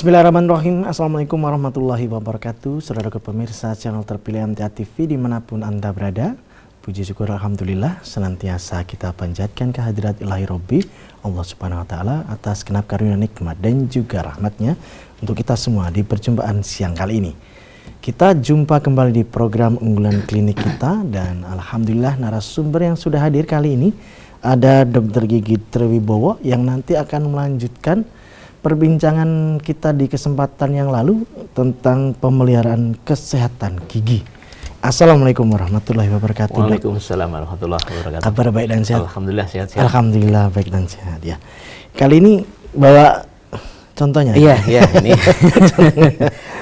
Bismillahirrahmanirrahim. Assalamualaikum warahmatullahi wabarakatuh. Saudara pemirsa channel terpilih MTA TV dimanapun Anda berada, puji syukur alhamdulillah senantiasa kita panjatkan kehadirat ilahi Robbi Allah Subhanahu wa taala atas genap karunia nikmat dan juga rahmatnya untuk kita semua di perjumpaan siang kali ini. Kita jumpa kembali di program unggulan klinik kita dan alhamdulillah narasumber yang sudah hadir kali ini ada Dr. Gigi Triwibowo yang nanti akan melanjutkan perbincangan kita di kesempatan yang lalu tentang pemeliharaan kesehatan gigi. Assalamualaikum warahmatullahi wabarakatuh. Waalaikumsalam warahmatullahi wabarakatuh. Kabar baik dan sehat? Alhamdulillah sehat-sehat. Alhamdulillah baik dan sehat ya. Kali ini bawa contohnya. Iya, ini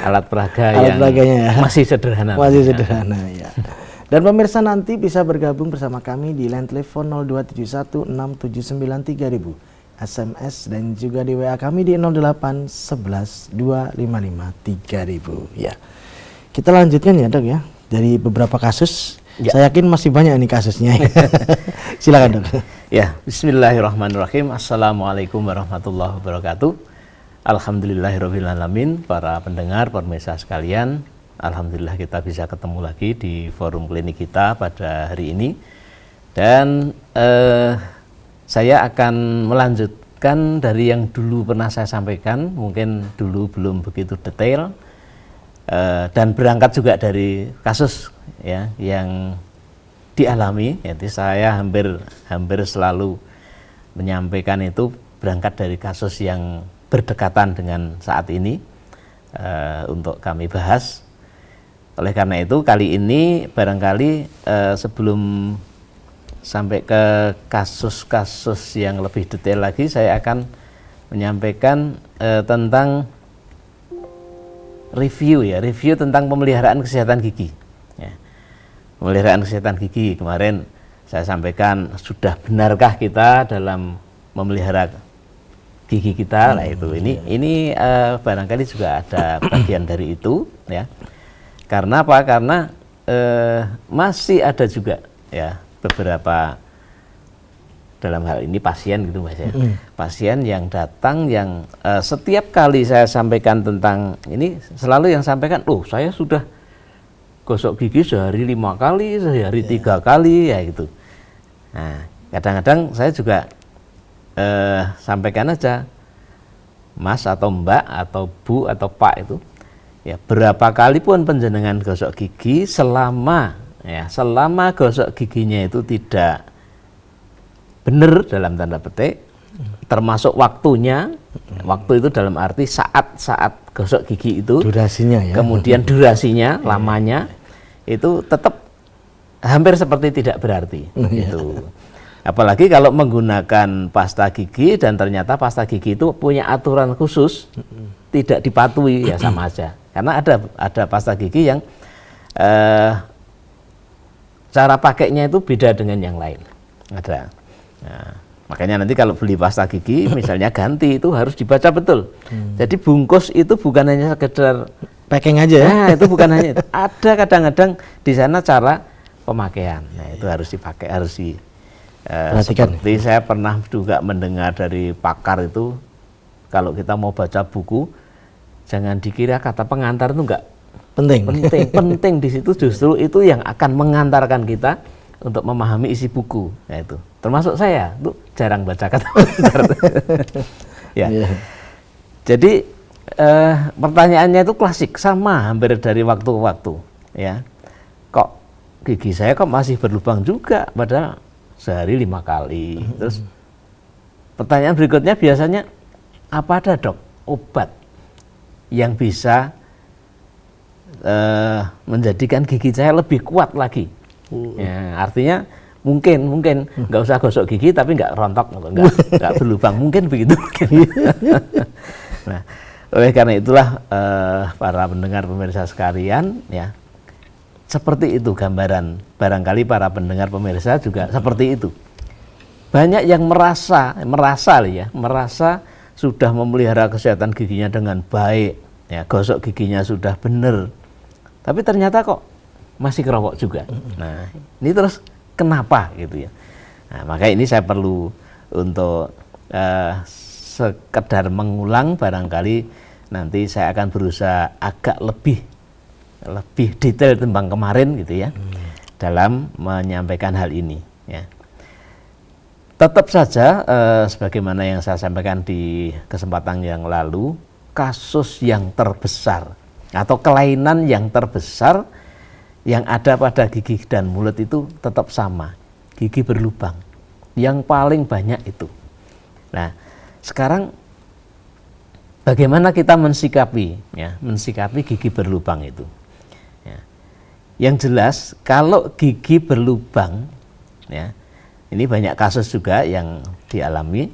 alat peraga yang ya. masih sederhana. Masih sederhana ya. Dan pemirsa nanti bisa bergabung bersama kami di line telepon 02716793.000. SMS dan juga di WA kami di 08 11 255 3000 ya. Kita lanjutkan ya Dok ya dari beberapa kasus. Ya. Saya yakin masih banyak nih kasusnya. Silakan Dok. Ya, bismillahirrahmanirrahim. Assalamualaikum warahmatullahi wabarakatuh. Alhamdulillahirabbil alamin. Para pendengar, pemirsa sekalian, alhamdulillah kita bisa ketemu lagi di forum klinik kita pada hari ini. Dan saya akan melanjutkan dari yang dulu pernah saya sampaikan, mungkin dulu belum begitu detail, dan berangkat juga dari kasus ya yang dialami. Jadi saya hampir selalu menyampaikan itu berangkat dari kasus yang berdekatan dengan saat ini untuk kami bahas. Oleh karena itu kali ini barangkali sebelum sampai ke kasus-kasus yang lebih detail lagi, saya akan menyampaikan tentang review tentang pemeliharaan kesehatan gigi. Ya. Pemeliharaan kesehatan gigi kemarin saya sampaikan sudah benarkah kita dalam memelihara gigi kita? Nah itu ini barangkali juga ada bagian dari itu ya. Karena apa? Karena masih ada juga ya beberapa dalam hal ini pasien gitu Mas ya. Pasien yang datang yang setiap kali saya sampaikan tentang ini selalu yang sampaikan, saya sudah gosok gigi sehari 5 kali, sehari 3 kali ya gitu. Nah, kadang-kadang saya juga sampaikan aja, Mas atau Mbak atau Bu atau Pak itu ya berapa kali pun penjenengan gosok gigi selama gosok giginya itu tidak benar dalam tanda petik, termasuk waktunya, waktu itu dalam arti saat gosok gigi itu, durasinya ya. Kemudian durasinya, lamanya, itu tetap hampir seperti tidak berarti. Gitu. Apalagi kalau menggunakan pasta gigi dan ternyata pasta gigi itu punya aturan khusus, tidak dipatuhi ya sama aja. Karena ada pasta gigi yang cara pakainya itu beda dengan yang lain. Ada. Nah, makanya nanti kalau beli pasta gigi, misalnya ganti itu harus dibaca betul. Jadi bungkus itu bukan hanya sekedar packing aja ya. Nah, itu bukan hanya itu. Ada kadang-kadang di sana cara pemakaian. Nah, itu harus dipakai, harus perhatikan. Seperti saya pernah juga mendengar dari pakar itu, kalau kita mau baca buku, jangan dikira kata pengantar itu enggak penting di situ, justru itu yang akan mengantarkan kita untuk memahami isi buku. Nah, itu termasuk saya tuh jarang baca kata pengantar. Ya. Jadi pertanyaannya itu klasik, sama hampir dari waktu ke waktu ya. Kok gigi saya kok masih berlubang juga padahal sehari 5 kali. Terus pertanyaan berikutnya biasanya, apa ada Dok obat yang bisa menjadikan gigi saya lebih kuat lagi? Ya, artinya mungkin nggak usah gosok gigi tapi nggak rontok, nggak berlubang, mungkin begitu. Nah, oleh karena itulah para pendengar pemirsa sekalian ya, seperti itu gambaran. Barangkali para pendengar pemirsa juga seperti itu. Banyak yang merasa sudah memelihara kesehatan giginya dengan baik, ya, gosok giginya sudah benar, tapi ternyata kok masih kerokok juga. Nah, ini terus kenapa gitu ya? Nah, maka ini saya perlu untuk sekedar mengulang barangkali nanti saya akan berusaha agak lebih detail tentang kemarin gitu ya, dalam menyampaikan hal ini ya. Tetap saja sebagaimana yang saya sampaikan di kesempatan yang lalu, kasus yang terbesar atau kelainan yang terbesar yang ada pada gigi dan mulut itu tetap sama, gigi berlubang. Yang paling banyak itu. Nah, sekarang bagaimana kita mensikapi gigi berlubang itu? Ya. Yang jelas, kalau gigi berlubang, ya, ini banyak kasus juga yang dialami.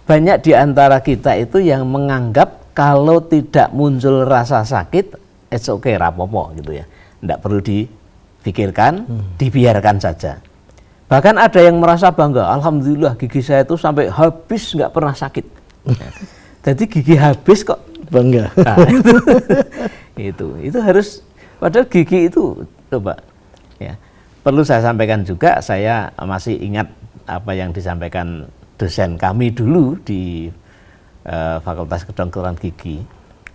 Banyak di antara kita itu yang menganggap kalau tidak muncul rasa sakit, it's okay, rapopo gitu ya. Tidak perlu dipikirkan, dibiarkan saja. Bahkan ada yang merasa bangga, alhamdulillah gigi saya itu sampai habis nggak pernah sakit. Jadi gigi habis kok bangga. Nah, itu harus, padahal gigi itu coba ya. Perlu saya sampaikan juga, saya masih ingat apa yang disampaikan dosen kami dulu di Fakultas Kedokteran Gigi.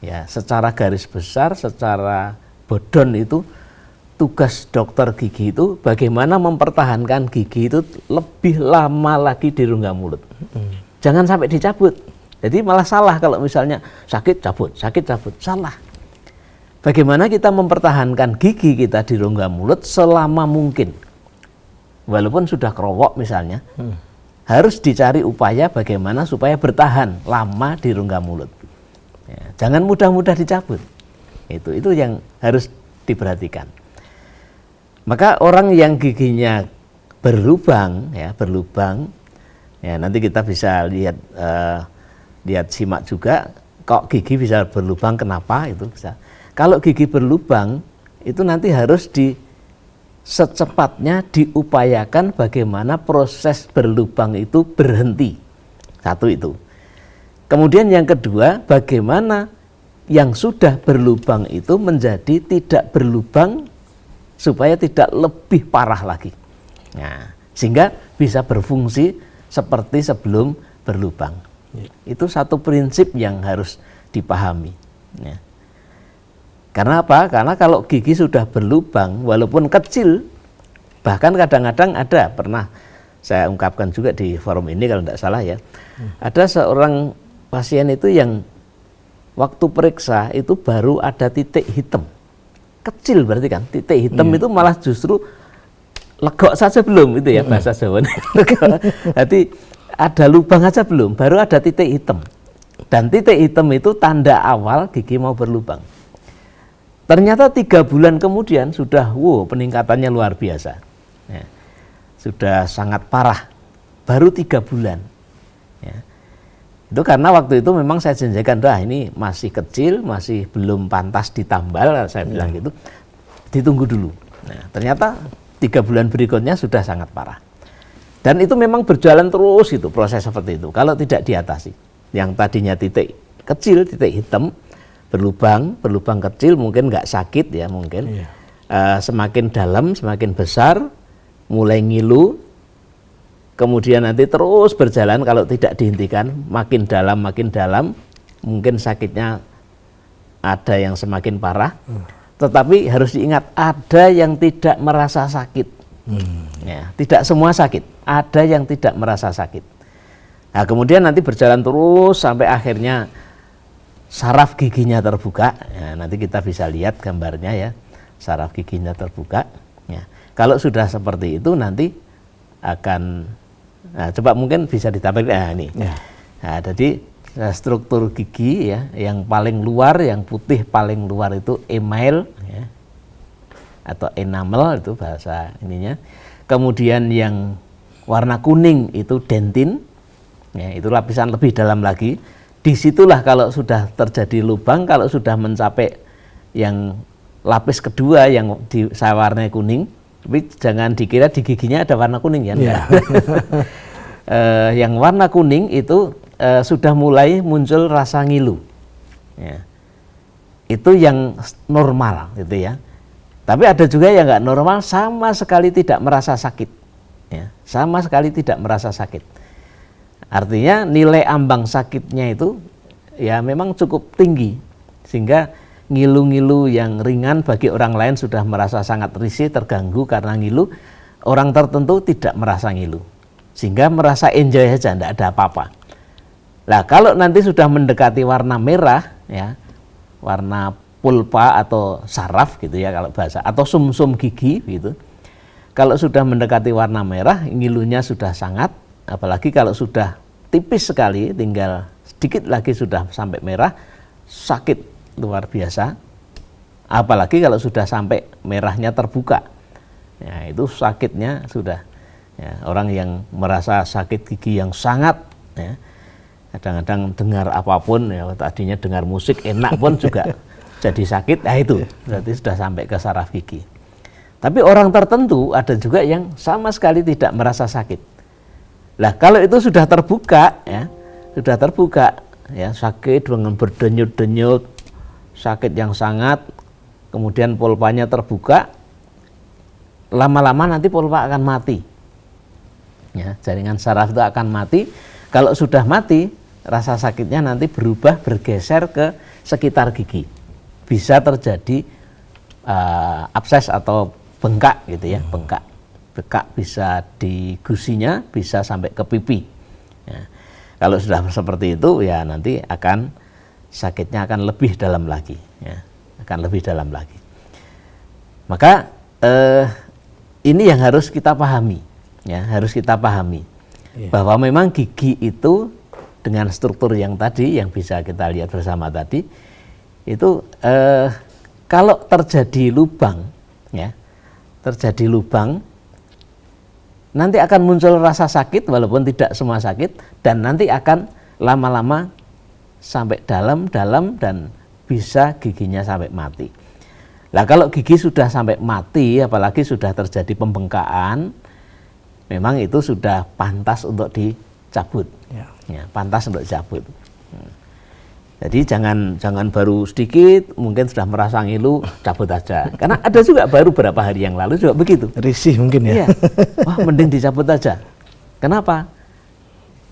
Ya, secara garis besar, secara bodon itu tugas dokter gigi itu bagaimana mempertahankan gigi itu lebih lama lagi di rongga mulut. Jangan sampai dicabut. Jadi malah salah kalau misalnya sakit cabut, salah. Bagaimana kita mempertahankan gigi kita di rongga mulut selama mungkin. Walaupun sudah kerowok misalnya, harus dicari upaya bagaimana supaya bertahan lama di rongga mulut. Ya, jangan mudah-mudah dicabut. Itu yang harus diperhatikan. Maka orang yang giginya berlubang, ya nanti kita bisa lihat simak juga, kok gigi bisa berlubang, kenapa itu bisa. Kalau gigi berlubang itu nanti harus secepatnya diupayakan bagaimana proses berlubang itu berhenti. Satu itu. Kemudian yang kedua, bagaimana yang sudah berlubang itu menjadi tidak berlubang supaya tidak lebih parah lagi. Nah, sehingga bisa berfungsi seperti sebelum berlubang. Itu satu prinsip yang harus dipahami. Ya. Karena apa? Karena kalau gigi sudah berlubang, walaupun kecil, bahkan kadang-kadang ada, pernah saya ungkapkan juga di forum ini kalau tidak salah ya, ada seorang pasien itu yang waktu periksa itu baru ada titik hitam. Kecil berarti kan, titik hitam itu malah justru legok saja belum, itu ya bahasa Jawa. Jadi ada lubang aja belum, baru ada titik hitam. Dan titik hitam itu tanda awal gigi mau berlubang. Ternyata 3 bulan kemudian sudah, peningkatannya luar biasa. Ya, sudah sangat parah, baru 3 bulan. Ya. Itu karena waktu itu memang saya janjikan, ini masih kecil, masih belum pantas ditambal, saya bilang gitu, ditunggu dulu. Nah, ternyata 3 bulan berikutnya sudah sangat parah. Dan itu memang berjalan terus itu, proses seperti itu, kalau tidak diatasi. Yang tadinya titik kecil, titik hitam, berlubang kecil, mungkin nggak sakit ya mungkin. Semakin dalam, semakin besar, mulai ngilu, kemudian nanti terus berjalan kalau tidak dihentikan, makin dalam, mungkin sakitnya ada yang semakin parah, tetapi harus diingat ada yang tidak merasa sakit. Ya, tidak semua sakit, ada yang tidak merasa sakit. Nah, kemudian nanti berjalan terus sampai akhirnya saraf giginya terbuka. Ya, nanti kita bisa lihat gambarnya ya, saraf giginya terbuka. Ya, kalau sudah seperti itu nanti akan, coba mungkin bisa ditampilkan ini. Ya. Nah, jadi struktur gigi ya, yang paling luar, yang putih paling luar itu email ya, atau enamel itu bahasa ininya. Kemudian yang warna kuning itu dentin, ya, itu lapisan lebih dalam lagi. Disitulah kalau sudah terjadi lubang, kalau sudah mencapai yang lapis kedua yang warnanya kuning, tapi jangan dikira di giginya ada warna kuning ya. Yeah. Yang warna kuning itu sudah mulai muncul rasa ngilu. Ya. Itu yang normal gitu ya. Tapi ada juga yang nggak normal, sama sekali tidak merasa sakit. Ya. Sama sekali tidak merasa sakit. Artinya nilai ambang sakitnya itu ya memang cukup tinggi, sehingga ngilu-ngilu yang ringan bagi orang lain sudah merasa sangat risih, terganggu karena ngilu, orang tertentu tidak merasa ngilu, sehingga merasa enjoy aja, tidak ada apa-apa. Nah, kalau nanti sudah mendekati warna merah, ya, warna pulpa atau saraf gitu ya kalau bahasa, atau sumsum gigi gitu. Kalau sudah mendekati warna merah, ngilunya sudah sangat, apalagi kalau sudah tipis sekali, tinggal sedikit lagi sudah sampai merah, sakit luar biasa. Apalagi kalau sudah sampai merahnya terbuka, ya itu sakitnya sudah. Ya, orang yang merasa sakit gigi yang sangat, ya, kadang-kadang dengar apapun, ya tadinya dengar musik enak pun juga jadi sakit. Nah itu berarti sudah sampai ke saraf gigi. Tapi orang tertentu ada juga yang sama sekali tidak merasa sakit. Lah kalau itu sudah terbuka, ya sakit dengan berdenyut-denyut, sakit yang sangat, kemudian pulpanya terbuka, lama-lama nanti pulpa akan mati. Ya, jaringan saraf itu akan mati. Kalau sudah mati, rasa sakitnya nanti berubah bergeser ke sekitar gigi. Bisa terjadi abses atau bengkak gitu ya, bengkak bisa di gusinya, bisa sampai ke pipi. Ya. Kalau sudah seperti itu, ya nanti akan sakitnya akan lebih dalam lagi, ya, akan lebih dalam lagi. Maka ini yang harus kita pahami, ya, harus kita pahami bahwa memang gigi itu dengan struktur yang tadi, yang bisa kita lihat bersama tadi, itu kalau terjadi lubang, ya. Terjadi lubang, nanti akan muncul rasa sakit walaupun tidak semua sakit, dan nanti akan lama-lama sampai dalam dan bisa giginya sampai mati. Nah kalau gigi sudah sampai mati, apalagi sudah terjadi pembengkakan, memang itu sudah pantas untuk dicabut, ya, pantas untuk dicabut. Jadi jangan baru sedikit, mungkin sudah merasa ngilu, cabut aja. Karena ada juga baru beberapa hari yang lalu juga begitu. Risih mungkin ya. Iya. Wah mending dicabut aja. Kenapa?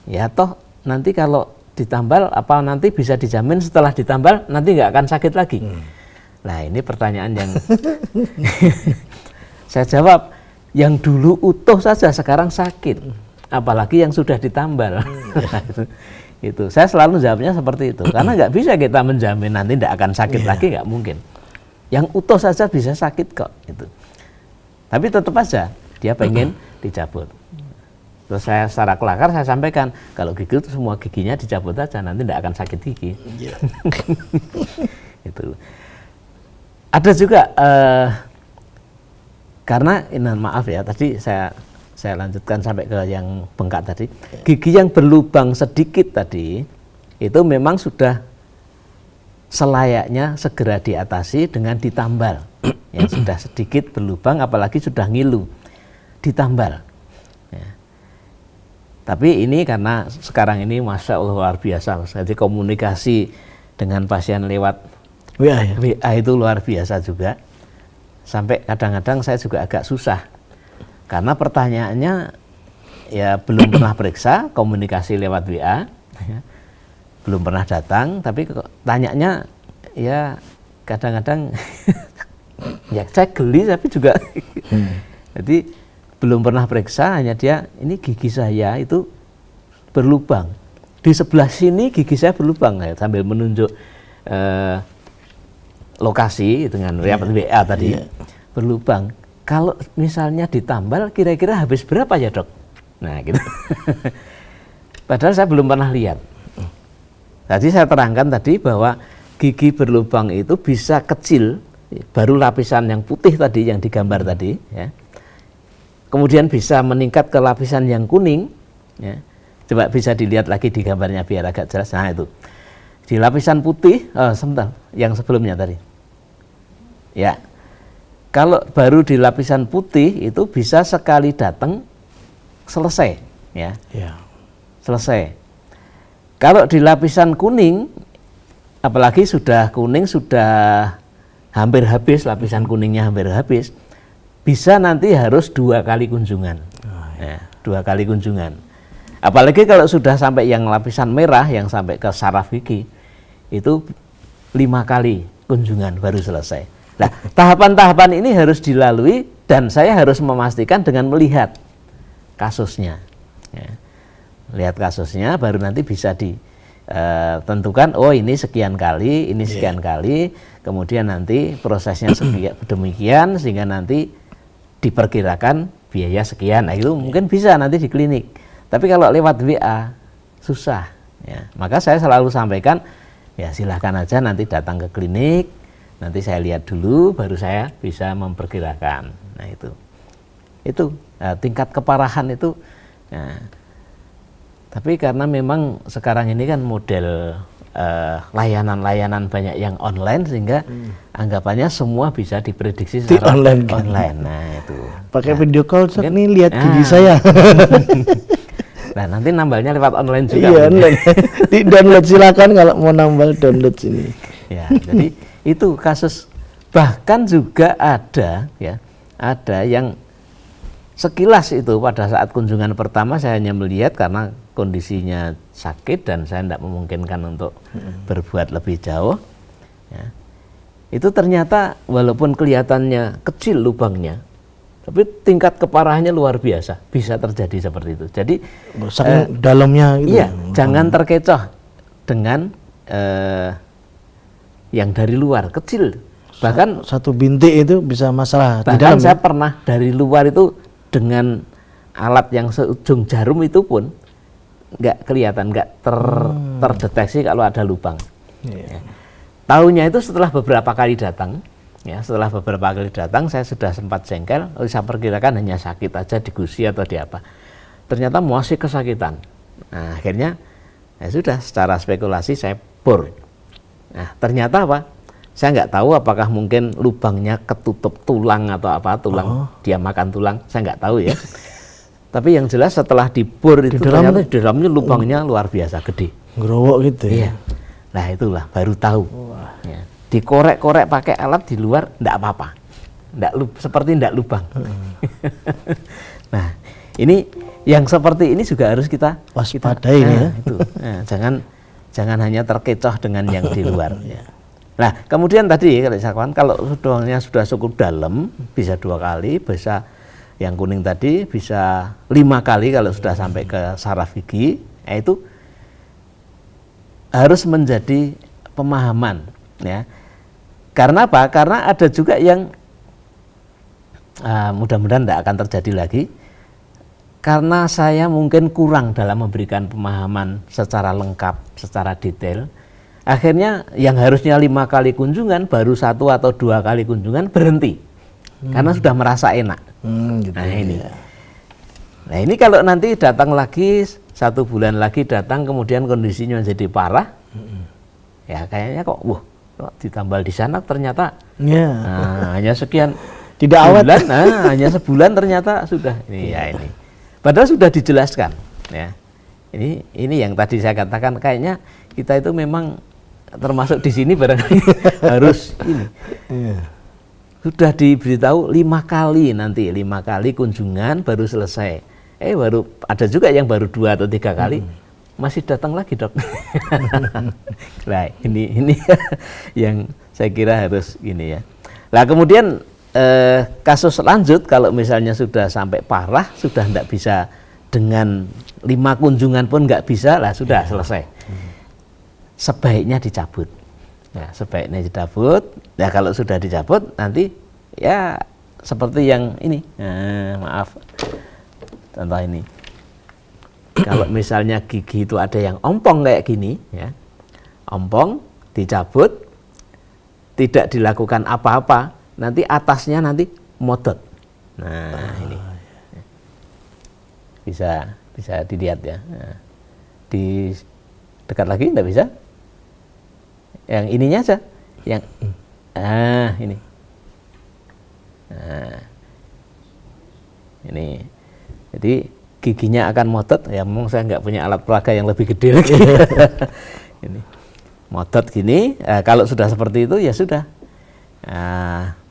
Ya toh nanti kalau ditambal, apa nanti bisa dijamin setelah ditambal nanti nggak akan sakit lagi. Nah ini pertanyaan yang saya jawab, yang dulu utuh saja sekarang sakit, apalagi yang sudah ditambal. Itu saya selalu jawabnya seperti itu, karena nggak bisa kita menjamin nanti tidak akan sakit lagi, nggak mungkin. Yang utuh saja bisa sakit kok itu. Tapi tetap aja dia pengen dicabut. Terus saya secara kelakar saya sampaikan, kalau gigi itu semua giginya dicabut aja, nanti tidak akan sakit gigi. Itu. Ada juga karena maaf ya, tadi saya lanjutkan sampai ke yang bengkak tadi. Gigi yang berlubang sedikit tadi itu memang sudah selayaknya segera diatasi dengan ditambal. Yang sudah sedikit berlubang, apalagi sudah ngilu, ditambal. Ya. Tapi ini karena sekarang ini Masya Allah luar biasa, jadi komunikasi dengan pasien lewat WA itu luar biasa juga. Sampai kadang-kadang saya juga agak susah. Karena pertanyaannya ya belum pernah periksa, komunikasi lewat WA, ya, belum pernah datang, tapi tanyanya ya kadang-kadang ya saya geli tapi juga jadi belum pernah periksa, hanya dia ini gigi saya itu berlubang, di sebelah sini gigi saya berlubang, ya, sambil menunjuk lokasi dengan WA tadi, berlubang. Kalau misalnya ditambal, kira-kira habis berapa ya dok? Nah gitu. Padahal saya belum pernah lihat. Tadi saya terangkan tadi bahwa gigi berlubang itu bisa kecil, baru lapisan yang putih tadi yang digambar tadi, ya. Kemudian bisa meningkat ke lapisan yang kuning, ya. Coba bisa dilihat lagi di gambarnya biar agak jelas. Nah itu di lapisan putih, sebentar, yang sebelumnya tadi, ya. Kalau baru di lapisan putih itu bisa sekali datang selesai, ya. Selesai. Kalau di lapisan kuning, apalagi sudah kuning, sudah hampir habis, lapisan kuningnya hampir habis, bisa nanti harus 2 kali kunjungan. Ya, 2 kali kunjungan. Apalagi kalau sudah sampai yang lapisan merah, yang sampai ke saraf gigi, itu 5 kali kunjungan baru selesai. Nah, tahapan-tahapan ini harus dilalui dan saya harus memastikan dengan melihat kasusnya. Ya. Lihat kasusnya baru nanti bisa ditentukan, oh ini sekian kali, ini sekian kali, kemudian nanti prosesnya demikian sehingga nanti diperkirakan biaya sekian. Nah, itu mungkin bisa nanti di klinik. Tapi kalau lewat WA susah. Ya. Maka saya selalu sampaikan, ya silahkan aja nanti datang ke klinik, nanti saya lihat dulu, baru saya bisa memperkirakan. Nah itu tingkat keparahan itu. Nah, tapi karena memang sekarang ini kan model layanan-layanan banyak yang online, sehingga anggapannya semua bisa diprediksi secara online. Nah itu. Pakai video call, nih lihat gigi saya. Nah nanti nambahnya lewat online juga. Iya, online. Di download, silakan kalau mau nambah download sini. Ya, jadi itu kasus. Bahkan juga ada yang sekilas itu pada saat kunjungan pertama saya hanya melihat karena kondisinya sakit dan saya tidak memungkinkan untuk berbuat lebih jauh. Ya. Itu ternyata walaupun kelihatannya kecil lubangnya, tapi tingkat keparahannya luar biasa, bisa terjadi seperti itu. Jadi dalamnya gitu. Iya, jangan terkecoh dengan yang dari luar kecil. Bahkan satu bintik itu bisa masalah di bahkan dalam. saya pernah dari luar itu dengan alat yang seujung jarum itu pun nggak kelihatan, nggak terdeteksi kalau ada lubang. Ya. Taunya itu setelah beberapa kali datang. Ya, setelah beberapa kali datang saya sudah sempat jengkel, saya perkirakan hanya sakit aja di gusi atau di apa. Ternyata masih kesakitan. Nah, akhirnya ya sudah, secara spekulasi saya bor. Nah, ternyata apa? Saya nggak tahu apakah mungkin lubangnya ketutup tulang atau apa, dia makan tulang, saya nggak tahu ya. Tapi yang jelas setelah dibor itu ternyata di dalamnya lubangnya luar biasa gede. Ngerowok gitu ya. Iya. Nah, itulah baru tahu. Ya. Dikorek-korek pakai alat di luar enggak apa-apa, seperti enggak lubang. Nah, ini yang seperti ini juga harus kita waspadai ya. Itu. Nah, jangan hanya terkecoh dengan yang di luar. Ya. Nah, kemudian tadi kalau sudah cukup dalam, bisa 2 kali, bisa yang kuning tadi bisa 5 kali kalau sudah sampai ke saraf gigi. Nah, itu harus menjadi pemahaman, ya. Karena apa? Karena ada juga yang mudah-mudahan tidak akan terjadi lagi, karena saya mungkin kurang dalam memberikan pemahaman secara lengkap, secara detail. Akhirnya yang harusnya 5 kali kunjungan baru 1 atau 2 kali kunjungan berhenti, karena sudah merasa enak. Gitu nah ini, nah ini kalau nanti datang lagi 1 bulan lagi datang, kemudian kondisinya menjadi parah, ya kayaknya kok ditambal di sana ternyata hanya sekian tidak awet, hanya sebulan ternyata sudah ini. Padahal sudah dijelaskan, ya. Ini yang tadi saya katakan, kayaknya kita itu memang termasuk di sini barangkali harus ini. Sudah diberitahu 5 kali nanti, 5 kali kunjungan baru selesai. Baru ada juga yang baru 2 atau 3 kali. Masih datang lagi, Dok. Nah, ini yang saya kira harus gini ya. Nah, kemudian kasus lanjut kalau misalnya sudah sampai parah, sudah tidak bisa dengan 5 kunjungan pun nggak bisa, lah sudah selesai. Sebaiknya dicabut. Nah, sebaiknya dicabut. Nah, kalau sudah dicabut nanti ya seperti yang ini. Maaf. Contoh ini. Kalau misalnya gigi itu ada yang ompong kayak gini, ya, ompong, dicabut, tidak dilakukan apa-apa, nanti atasnya nanti modot. Nah, ini bisa dilihat ya. Nah, di dekat lagi enggak bisa. Yang ininya aja, yang ini. Nah, ini, jadi giginya akan modot, ya memang saya nggak punya alat peraga yang lebih gede lagi. Ini modot gini, kalau sudah seperti itu ya sudah.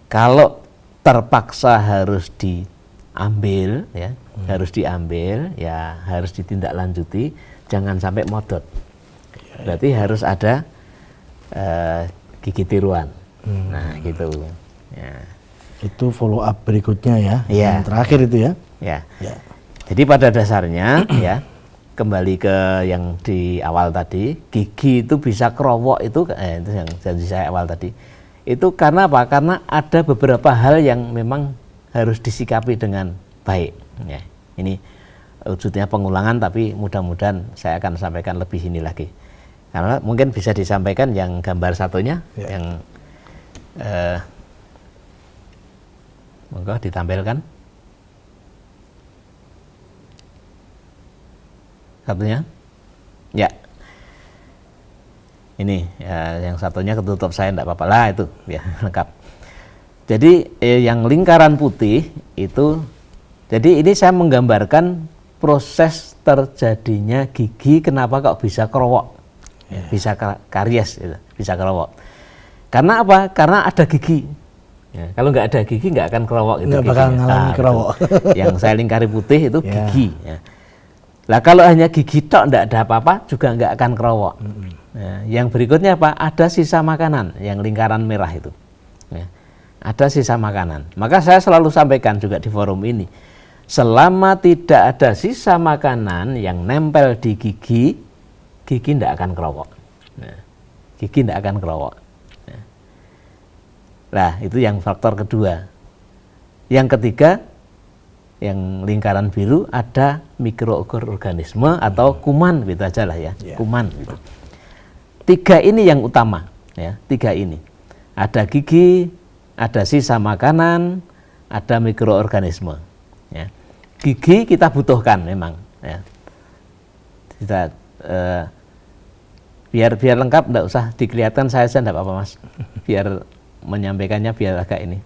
Kalau terpaksa harus diambil, ya harus diambil, ya harus ditindaklanjuti, jangan sampai modot. Berarti harus ada gigi tiruan. Nah, gitu. Ya. Itu follow up berikutnya ya, Iya. yang terakhir itu ya. Ya. Ya. Jadi pada dasarnya ya, kembali ke yang di awal tadi, gigi itu bisa kerowok itu yang janji saya awal tadi. Itu karena apa? Karena ada beberapa hal yang memang harus disikapi dengan baik. Ya. Ini wujudnya pengulangan, tapi mudah-mudahan saya akan sampaikan lebih ini lagi. Karena mungkin bisa disampaikan yang gambar satunya, yang monggo ditampilkan satunya. Ya, ini ya, yang satunya ketutup saya enggak apa-apa lah, itu ya lengkap. Jadi yang lingkaran putih itu, jadi ini saya menggambarkan proses terjadinya gigi, kenapa kok bisa kerowok, bisa karies, gitu, bisa kerowok. Karena apa? Karena ada gigi. Ya, kalau nggak ada gigi nggak akan kerowok itu. Nggak bakal ngalamin kerowok. Yang saya lingkari putih itu gigi. Ya. Lah kalau hanya gigi tok nggak ada apa-apa juga nggak akan kerowok. Ya, yang berikutnya apa? Ada sisa makanan, yang lingkaran merah itu. Ya, ada sisa makanan. Maka saya selalu sampaikan juga di forum ini, selama tidak ada sisa makanan yang nempel di gigi, gigi tidak akan kerowok. Ya, gigi tidak akan kerowok. Nah, itu yang faktor kedua. Yang ketiga, yang lingkaran biru, ada mikroorganisme atau kuman, gitu aja lah ya, kuman. Gitu. 3 ini yang utama, ya, 3 ini. Ada gigi, ada sisa makanan, ada mikroorganisme. Ya. Gigi kita butuhkan memang. Ya. Kita biar lengkap, enggak usah dikelihatan saya saja, enggak apa-apa Mas. Biar menyampaikannya biar agak ini.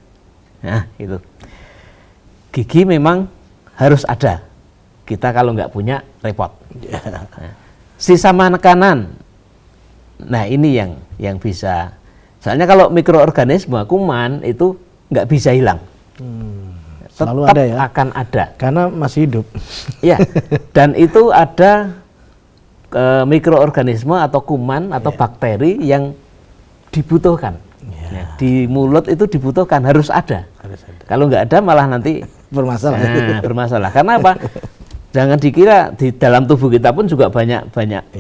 Nah, itu. Gigi memang harus ada. Kita kalau nggak punya repot. Nah, sisa makanan. Nah, ini yang bisa. Soalnya kalau mikroorganisme, kuman itu nggak bisa hilang. Selalu tetap ada ya. Akan ada. Karena masih hidup. Ya. Dan itu ada mikroorganisme atau kuman atau bakteri yang dibutuhkan. Ya, di mulut itu dibutuhkan, harus ada. Kalau nggak ada malah nanti bermasalah. Nah, bermasalah. Karena apa? Jangan dikira di dalam tubuh kita pun juga banyak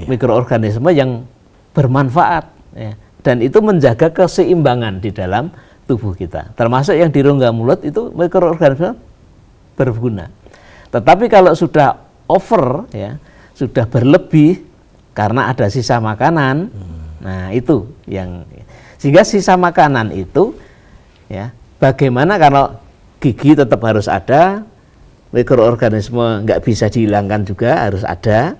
mikroorganisme yang bermanfaat. Ya. Dan itu menjaga keseimbangan di dalam tubuh kita. Termasuk yang di rongga mulut itu mikroorganisme berguna. Tetapi kalau sudah over, ya, sudah berlebih karena ada sisa makanan, nah itu yang. Sehingga sisa makanan itu, ya, bagaimana kalau gigi tetap harus ada, mikroorganisme nggak bisa dihilangkan juga harus ada,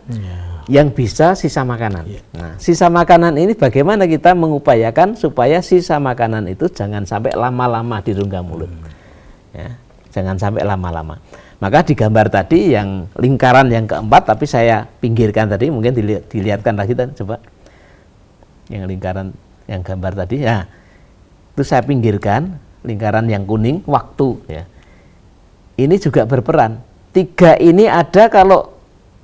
yang bisa sisa makanan. Nah, sisa makanan ini bagaimana kita mengupayakan supaya sisa makanan itu jangan sampai lama-lama di rongga mulut. Ya, jangan sampai lama-lama. Maka di gambar tadi yang lingkaran yang keempat, tapi saya pinggirkan tadi, mungkin dilihatkan lagi coba. Yang lingkaran yang gambar tadi, ya, itu saya pinggirkan, lingkaran yang kuning, waktu, ya. Ini juga berperan. 3 ini ada kalau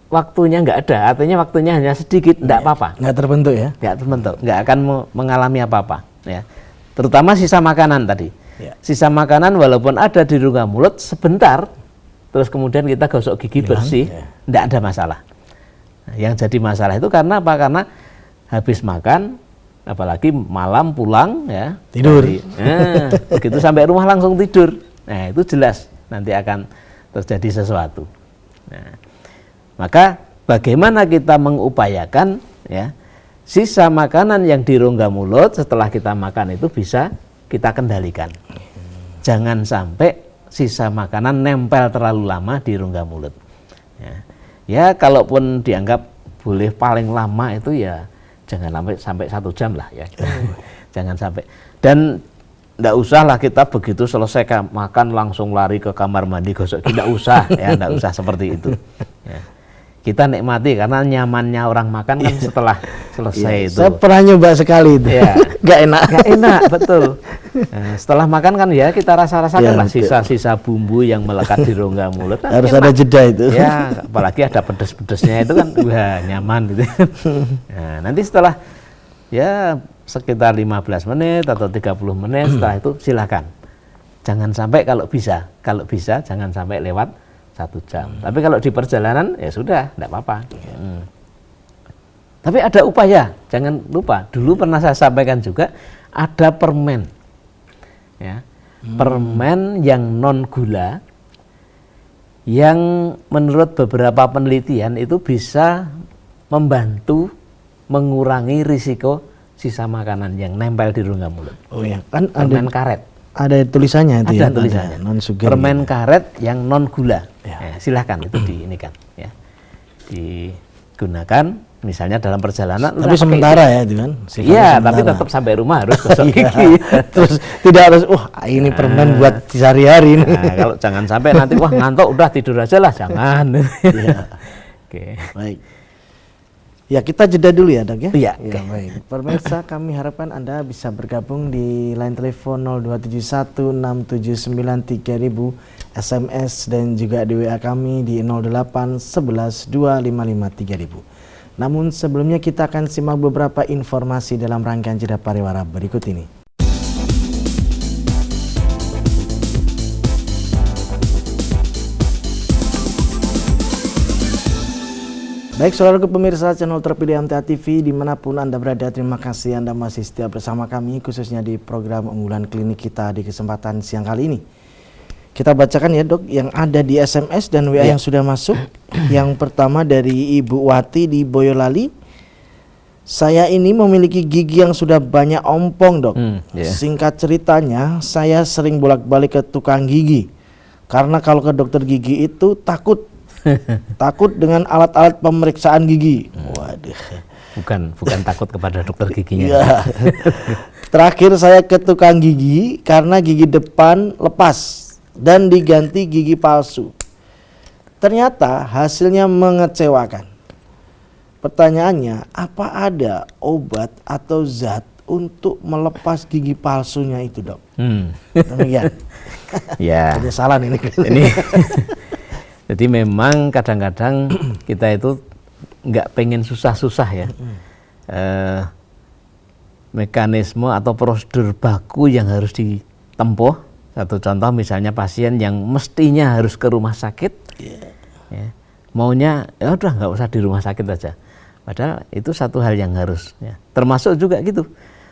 waktunya nggak ada, artinya waktunya hanya sedikit, nggak apa-apa. Nggak terbentuk ya? Nggak terbentuk, nggak akan mengalami apa-apa. Ya. Terutama sisa makanan tadi. Ya. Sisa makanan walaupun ada di rongga mulut sebentar, terus kemudian kita gosok gigi bersih, nggak ada masalah. Nah, yang jadi masalah itu karena apa? Karena habis makan, apalagi malam pulang, ya, tidur. Begitu sampai rumah langsung tidur. Nah, itu jelas nanti akan terjadi sesuatu. Nah, maka bagaimana kita mengupayakan, ya, sisa makanan yang di rongga mulut setelah kita makan itu bisa kita kendalikan. Jangan sampai sisa makanan nempel terlalu lama di rongga mulut. Ya, kalaupun dianggap boleh paling lama itu ya jangan sampai 1 jam lah ya. Jangan sampai. Dan enggak usah lah kita begitu selesai makan langsung lari ke kamar mandi gosok. Tidak usah ya, enggak usah seperti itu. Ya. Kita nikmati karena nyamannya orang makan kan setelah selesai itu. Saya pernah nyoba sekali itu. Ya. Nggak enak. Nggak enak, betul. Nah, setelah makan kan ya kita rasa-rasakan lah sisa-sisa bumbu yang melekat di rongga mulut. Kan harus enak. Ada jeda itu. Ya, apalagi ada pedes-pedesnya itu kan wah nyaman gitu. Nah, nanti setelah ya sekitar 15 menit atau 30 menit, setelah itu silakan. Jangan sampai kalau bisa jangan sampai lewat 1 jam. Tapi kalau di perjalanan ya sudah, tidak apa-apa. Tapi ada upaya, jangan lupa. Dulu pernah saya sampaikan juga, ada permen, ya, permen yang non gula, yang menurut beberapa penelitian itu bisa membantu mengurangi risiko sisa makanan yang nempel di rongga mulut. Oh ya, kan permen karet. Ada tulisannya itu ada ya. Tulisannya. Non sugar. Permen karet yang non gula. Ya. Silahkan itu diinikan, ya. Digunakan misalnya dalam perjalanan. Tapi sementara ya itu kan. Iya, tapi tetap sampai rumah harus gosok gigi. Terus tidak harus ini permen buat sehari-hari ini. Nah, kalau jangan sampai nanti wah ngantuk udah tidur aja lah, jangan. Ya. Oke. Baik. Ya, kita jeda dulu ya, Dok ya. Iya. Ya, baik. Pemirsa, kami harapkan Anda bisa bergabung di line telepon 02716793000, SMS dan juga di WA kami di 08112553000. Namun sebelumnya kita akan simak beberapa informasi dalam rangkaian jeda pariwara berikut ini. Baik, saudara pemirsa channel terpilih MTA TV dimanapun Anda berada, terima kasih Anda masih setia bersama kami, khususnya di program unggulan klinik kita di kesempatan siang kali ini. Kita bacakan ya, Dok, yang ada di SMS dan WA yang sudah masuk. Yang pertama dari Ibu Wati di Boyolali. Saya ini memiliki gigi yang sudah banyak ompong, Dok. Singkat ceritanya, saya sering bolak-balik ke tukang gigi. Karena kalau ke dokter gigi itu takut dengan alat-alat pemeriksaan gigi. Waduh. Bukan takut kepada dokter giginya. Ya. Terakhir saya ke tukang gigi karena gigi depan lepas dan diganti gigi palsu. Ternyata hasilnya mengecewakan. Pertanyaannya, apa ada obat atau zat untuk melepas gigi palsunya itu, Dok? Demikian. Ya. Ada salah ini. Jadi memang kadang-kadang kita itu nggak pengen susah-susah ya. Mekanisme atau prosedur baku yang harus ditempuh. Satu contoh misalnya pasien yang mestinya harus ke rumah sakit, ya, maunya ya udah nggak usah di rumah sakit aja. Padahal itu satu hal yang harus, ya. Termasuk juga gitu.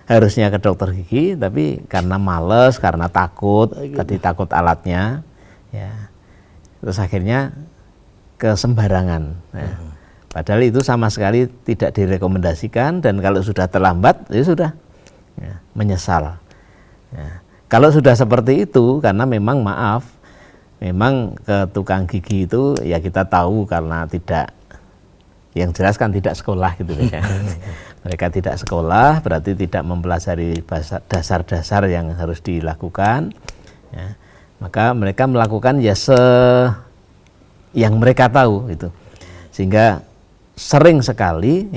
Harusnya ke dokter gigi, tapi karena males, karena takut, tadi takut alatnya, ya. Terus akhirnya ke sembarangan. Ya. Padahal itu sama sekali tidak direkomendasikan, dan kalau sudah terlambat ya sudah, ya, menyesal. Ya. Kalau sudah seperti itu, karena memang maaf, memang ke tukang gigi itu ya kita tahu karena tidak, yang jelas kan tidak sekolah gitu ya. Mereka tidak sekolah berarti tidak mempelajari dasar-dasar yang harus dilakukan, ya. Maka mereka melakukan ya yang mereka tahu itu, sehingga sering sekali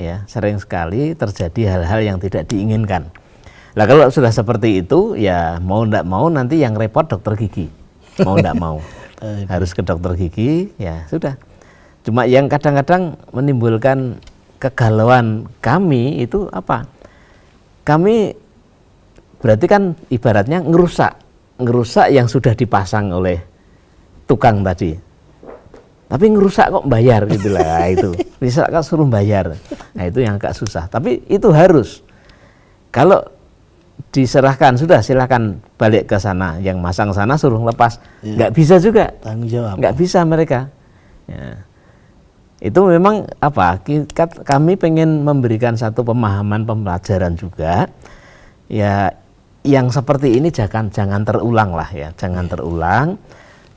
terjadi hal-hal yang tidak diinginkan. Nah kalau sudah seperti itu ya mau ndak mau nanti yang repot dokter gigi, mau ndak mau harus ke dokter gigi, ya sudah. Cuma yang kadang-kadang menimbulkan kegalauan kami itu apa? Kami berarti kan ibaratnya ngerusak yang sudah dipasang oleh tukang tadi. Tapi ngerusak kok bayar gitu lah, itu. Bisa kan suruh bayar. Nah itu yang agak susah. Tapi itu harus. Kalau diserahkan sudah silakan balik ke sana, yang masang sana suruh lepas, nggak bisa juga, tanggung jawab, nggak bisa mereka. Ya. Itu memang apa? Kami pengen memberikan satu pemahaman pembelajaran juga. Ya, yang seperti ini jangan terulang lah ya, jangan terulang.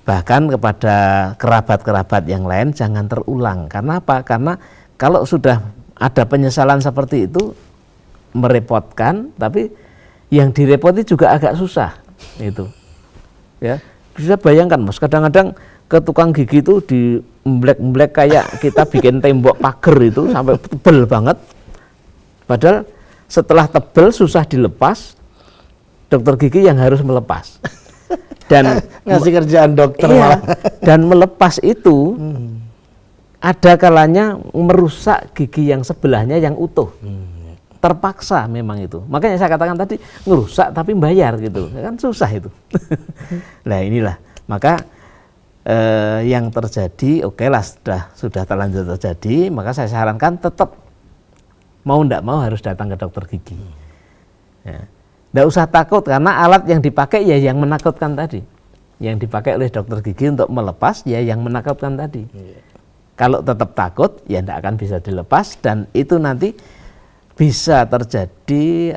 Bahkan kepada kerabat-kerabat yang lain jangan terulang. Karena apa? Karena kalau sudah ada penyesalan seperti itu merepotkan, tapi yang direpoti juga agak susah itu. Ya, bisa bayangkan Mas, kadang-kadang ke tukang gigi itu di emblek-emblek kayak kita bikin tembok pagar itu sampai tebel banget. Padahal setelah tebel susah dilepas, dokter gigi yang harus melepas. Dan ngasih kerjaan dokter iya, malah. Dan melepas itu ada kalanya merusak gigi yang sebelahnya yang utuh. terpaksa memang itu. Makanya saya katakan tadi ngerusak tapi bayar gitu, kan susah itu. Nah inilah, maka yang terjadi, oke lah sudah terlanjur terjadi, maka saya sarankan tetap mau ndak mau harus datang ke dokter gigi. Ya. Ndak usah takut karena alat yang dipakai ya yang menakutkan tadi, yang dipakai oleh dokter gigi untuk melepas ya yang menakutkan tadi. Kalau tetap takut ya ndak akan bisa dilepas dan itu nanti bisa terjadi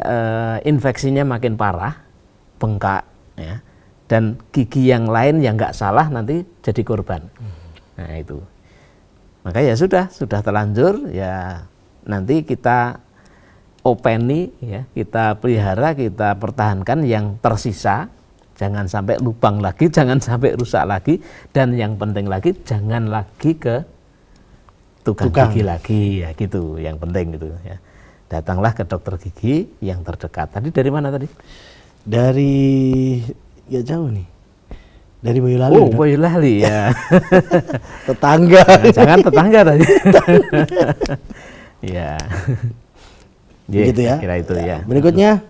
infeksinya makin parah, bengkak, ya, dan gigi yang lain yang nggak salah nanti jadi korban. Nah itu, maka ya sudah terlanjur ya nanti kita openi, ya, kita pelihara, kita pertahankan yang tersisa, jangan sampai lubang lagi, jangan sampai rusak lagi, dan yang penting lagi jangan lagi ke tukang gigi lagi, ya gitu, yang penting gitu ya. Datanglah ke dokter gigi yang terdekat. Tadi dari mana tadi? Dari ya jauh nih. Dari Boyolali. Oh, Boyolali ya. Tetangga. Nah, jangan tetangga tadi. Ya. Gitu ya. Kira itu ya. Berikutnya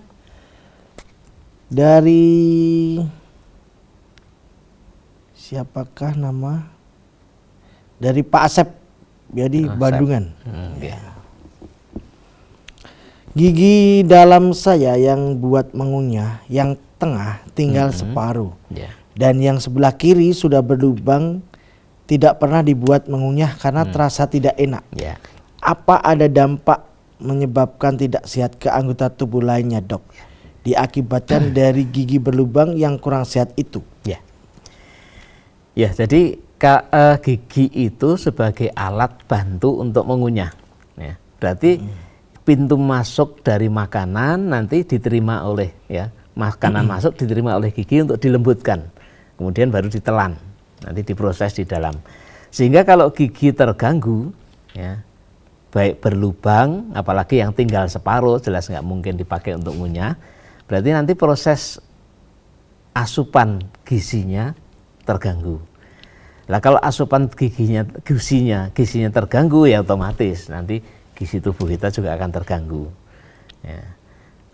dari siapakah nama? Dari Pak Asep. Jadi Bandungan. Ya. Gigi dalam saya yang buat mengunyah, yang tengah tinggal separuh, dan yang sebelah kiri sudah berlubang, tidak pernah dibuat mengunyah karena terasa tidak enak. Apa ada dampak menyebabkan tidak sehat ke anggota tubuh lainnya, dok? Diakibatkan dari gigi berlubang yang kurang sehat itu. Ya, jadi gigi itu sebagai alat bantu untuk mengunyah. Ya, berarti pintu masuk dari makanan nanti diterima oleh, ya, makanan masuk diterima oleh gigi untuk dilembutkan, kemudian baru ditelan, nanti diproses di dalam. Sehingga kalau gigi terganggu, ya, baik berlubang, apalagi yang tinggal separuh, jelas nggak mungkin dipakai untuk ngunyah, berarti nanti proses asupan gizinya terganggu. Lah kalau asupan gizinya terganggu, ya otomatis nanti gizi tubuh kita juga akan terganggu. Ya.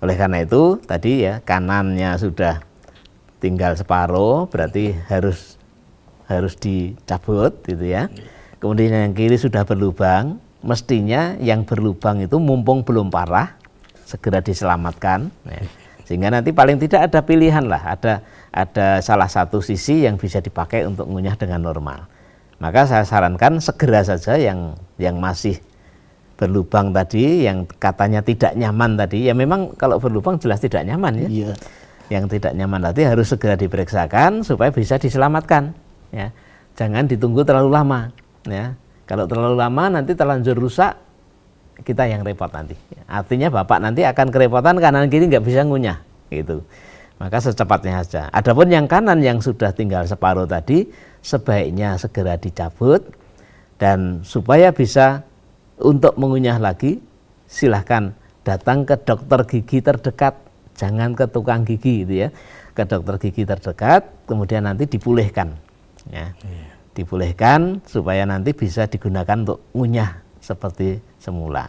Oleh karena itu tadi ya, kanannya sudah tinggal separuh, berarti harus dicabut gitu ya. Kemudian yang kiri sudah berlubang, mestinya yang berlubang itu mumpung belum parah segera diselamatkan. Ya. Sehingga nanti paling tidak ada pilihan lah, ada salah satu sisi yang bisa dipakai untuk ngunyah dengan normal. Maka saya sarankan segera saja yang masih berlubang tadi, yang katanya tidak nyaman tadi, ya memang kalau berlubang jelas tidak nyaman ya. Iya. Yang tidak nyaman tadi harus segera diperiksakan supaya bisa diselamatkan. Ya, jangan ditunggu terlalu lama. Ya, kalau terlalu lama nanti terlanjur rusak, kita yang repot nanti. Artinya bapak nanti akan kerepotan kanan kiri nggak bisa ngunyah, gitu. Maka secepatnya saja. Adapun yang kanan yang sudah tinggal separuh tadi, sebaiknya segera dicabut, dan supaya bisa untuk mengunyah lagi, silahkan datang ke dokter gigi terdekat, jangan ke tukang gigi gitu ya, ke dokter gigi terdekat, kemudian nanti dipulihkan, ya, dipulihkan supaya nanti bisa digunakan untuk ngunyah seperti semula,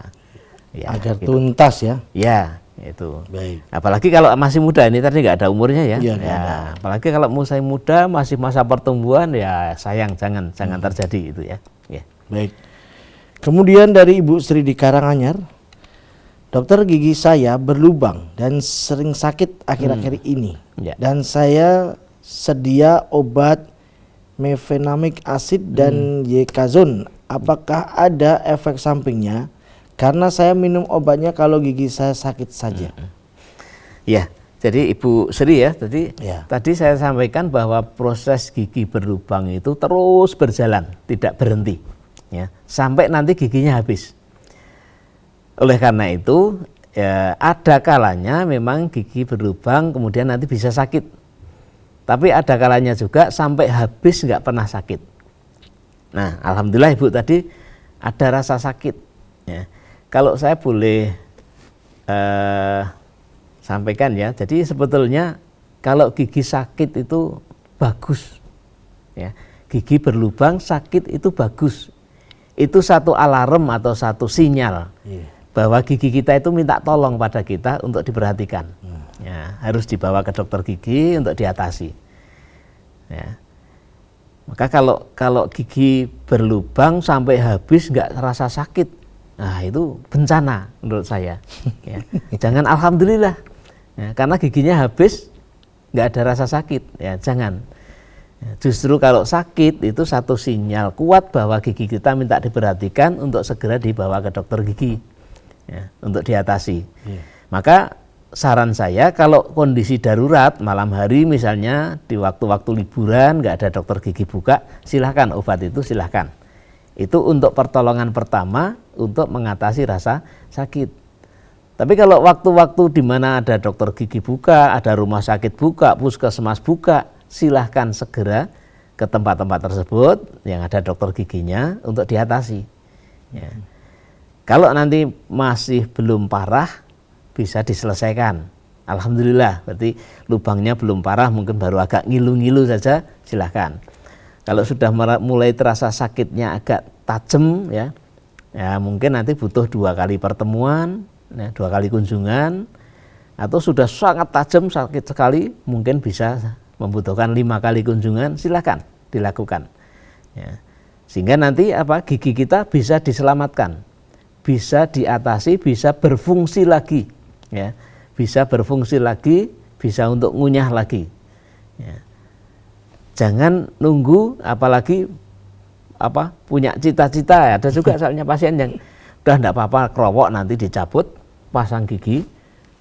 ya, agar gitu. tuntas ya. Ya, itu. Baik. Apalagi kalau masih muda, ini tadi nggak ada umurnya ya. Ya, apalagi kalau masih muda, masih masa pertumbuhan, ya sayang jangan terjadi itu ya. Ya. Baik. Kemudian dari Ibu Sri di Karanganyar, dokter gigi saya berlubang dan sering sakit akhir-akhir ini. Ya. Dan saya sedia obat mefenamic acid dan yekazon. Apakah ada efek sampingnya? Karena saya minum obatnya kalau gigi saya sakit saja. Ya, jadi Ibu Sri ya, tadi saya sampaikan bahwa proses gigi berlubang itu terus berjalan, tidak berhenti. Ya, sampai nanti giginya habis. Oleh karena itu ya, ada kalanya memang gigi berlubang kemudian nanti bisa sakit, tapi ada kalanya juga sampai habis nggak pernah sakit. Nah, alhamdulillah Ibu tadi ada rasa sakit. Ya. Kalau saya boleh sampaikan ya, jadi sebetulnya kalau gigi sakit itu bagus. Ya. Gigi berlubang sakit itu bagus. Itu satu alarm atau satu sinyal bahwa gigi kita itu minta tolong pada kita untuk diperhatikan. Ya, harus dibawa ke dokter gigi untuk diatasi. Ya. Maka kalau gigi berlubang sampai habis nggak terasa sakit, nah itu bencana menurut saya. Ya. Jangan alhamdulillah, ya, karena giginya habis nggak ada rasa sakit. Ya, jangan. Ya, justru kalau sakit itu satu sinyal kuat bahwa gigi kita minta diperhatikan untuk segera dibawa ke dokter gigi, ya, untuk diatasi. Maka saran saya kalau kondisi darurat malam hari misalnya di waktu-waktu liburan nggak ada dokter gigi buka, silahkan obat itu silahkan. Itu untuk pertolongan pertama untuk mengatasi rasa sakit. Tapi kalau waktu-waktu di mana ada dokter gigi buka, ada rumah sakit buka, puskesmas buka, silahkan segera ke tempat-tempat tersebut yang ada dokter giginya untuk diatasi. Ya. Kalau nanti masih belum parah, bisa diselesaikan. Alhamdulillah, berarti lubangnya belum parah, mungkin baru agak ngilu-ngilu saja, silahkan. Kalau sudah mulai terasa sakitnya agak tajam, ya mungkin nanti butuh 2 kali pertemuan, ya, 2 kali kunjungan, atau sudah sangat tajam sakit sekali, mungkin bisa membutuhkan 5 kali kunjungan, silahkan dilakukan. Ya. Sehingga nanti gigi kita bisa diselamatkan, bisa diatasi, bisa berfungsi lagi. Ya, bisa berfungsi lagi, bisa untuk ngunyah lagi. Ya. Jangan nunggu, apalagi punya cita-cita. Ada juga soalnya pasien yang udah enggak apa-apa kerowok nanti dicabut, pasang gigi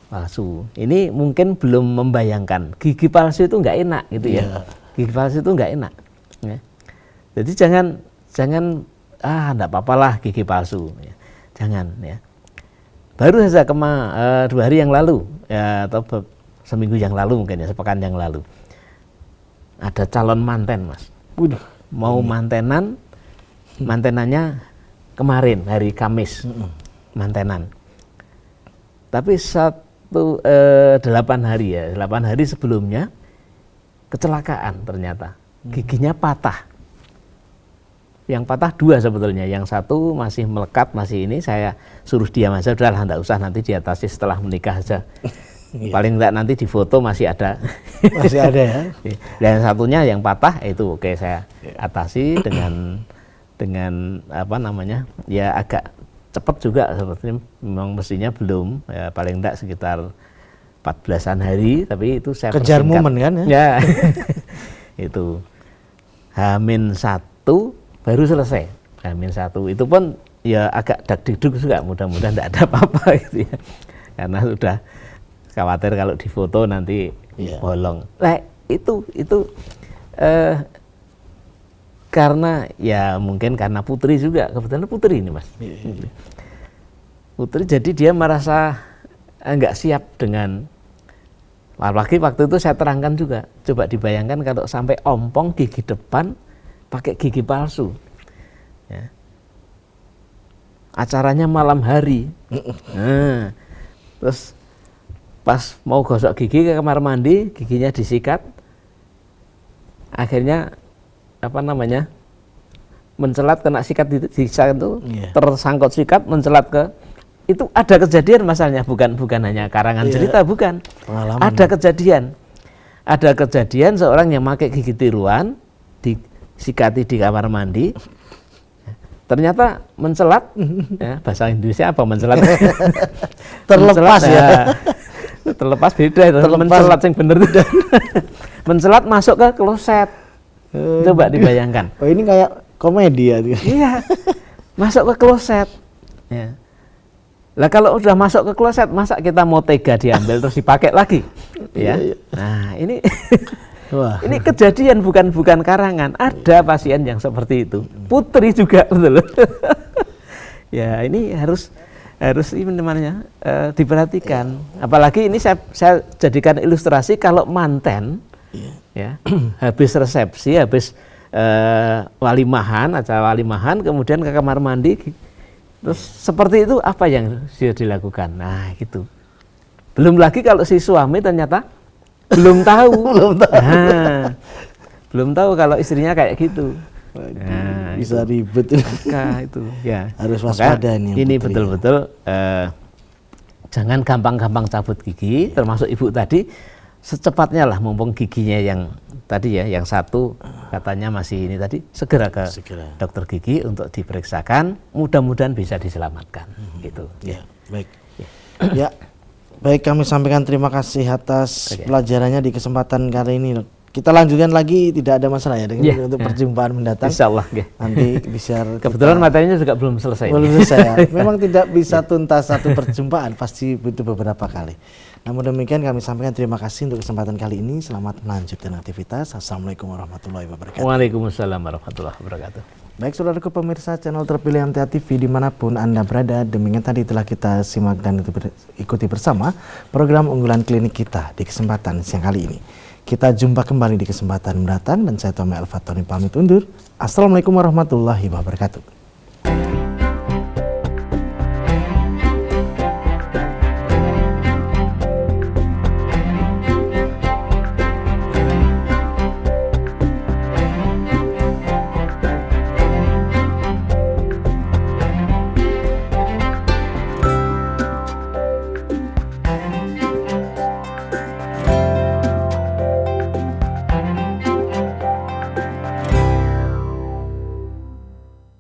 palsu. Ini mungkin belum membayangkan gigi palsu itu enggak enak gitu ya. Gigi palsu itu enggak enak. Ya. Jadi jangan enggak apa-apalah gigi palsu. Ya. Jangan, ya. Baru saja 2 hari yang lalu, ya, atau seminggu yang lalu mungkin ya, sepekan yang lalu, ada calon manten, Mas. Mau mantenannya kemarin hari Kamis, mantenan. Tapi 8 hari ya, 8 hari sebelumnya kecelakaan ternyata, giginya patah. Yang patah 2 sebetulnya, yang satu masih melekat, masih ini saya suruh diam aja, udahlah enggak usah, nanti diatasi setelah menikah aja. Paling enggak nanti di foto masih ada. Masih ada ya. Dan satunya yang patah itu oke, saya atasi dengan ya agak cepat juga sebetulnya, memang mestinya belum, ya paling enggak sekitar 14-an hari, tapi itu saya kejar persingkat. momen kan ya. Ya. Itu H-1 baru selesai. H-1 itu pun ya agak dak-dikduk juga, mudah-mudahan tidak ada apa-apa gitu ya. Karena sudah khawatir kalau difoto nanti bolong. Nah, itu karena ya mungkin karena putri juga, kebetulan putri ini, Mas. Putri, jadi dia merasa enggak siap dengan, apalagi waktu itu saya terangkan juga, coba dibayangkan kalau sampai ompong gigi depan pakai gigi palsu, ya. Acaranya malam hari, nah, terus pas mau gosok gigi ke kamar mandi, giginya disikat, akhirnya mencelat, kena sikat di sikat itu, tersangkut sikat, mencelat ke, itu ada kejadian masalahnya, bukan hanya karangan cerita, bukan, pengalaman. Ada kejadian seorang yang pakai gigi tiruan disikati di kamar mandi, ternyata mencelat, ya, bahasa Indonesia apa mencelat? Terlepas mencelat, ya. Terlepas beda, mencelat yang bener itu. Mencelat masuk ke kloset. Coba dibayangkan. Oh, ini kayak komedi ya. Iya, masuk ke kloset. Ya. Lah kalau udah masuk ke kloset, masa kita mau tega diambil terus dipakai lagi? Ya. Nah, ini wah. Ini kejadian bukan karangan. Ada pasien yang seperti itu. Putri juga, betul. Ya, ini harus ini namanya diperhatikan. Apalagi ini saya jadikan ilustrasi kalau manten, ya, habis resepsi, habis acara walimahan, kemudian ke kamar mandi, terus seperti itu apa yang sudah dilakukan? Nah, gitu. Belum lagi kalau si suami ternyata belum tahu. Belum tahu kalau istrinya kayak gitu. Nah, bisa ribet. itu ya. Harus Maka waspada nih. ini betul-betul jangan gampang-gampang cabut gigi, termasuk ibu tadi secepatnya lah, mumpung giginya yang tadi ya, yang satu katanya masih ini tadi, segera ke dokter gigi untuk diperiksakan, mudah-mudahan bisa diselamatkan. Gitu. Ya, baik. Ya, baik, kami sampaikan terima kasih atas pelajarannya di kesempatan kali ini. Kita lanjutkan lagi, tidak ada masalah ya dengan untuk perjumpaan mendatang. Insyaallah. Nanti bisa. Kebetulan materinya juga belum selesai. Belum selesai ya. Memang tidak bisa tuntas satu perjumpaan, pasti butuh beberapa kali. Namun demikian kami sampaikan terima kasih untuk kesempatan kali ini. Selamat melanjutkan aktivitas. Assalamualaikum warahmatullahi wabarakatuh. Waalaikumsalam warahmatullahi wabarakatuh. Baik saudaraku pemirsa channel terpilih MTA TV dimanapun Anda berada, demikian tadi telah kita simak dan ikuti bersama program unggulan klinik kita di kesempatan siang kali ini. Kita jumpa kembali di kesempatan mendatang dan saya Tommy Al-Fatoni pamit undur. Assalamualaikum warahmatullahi wabarakatuh.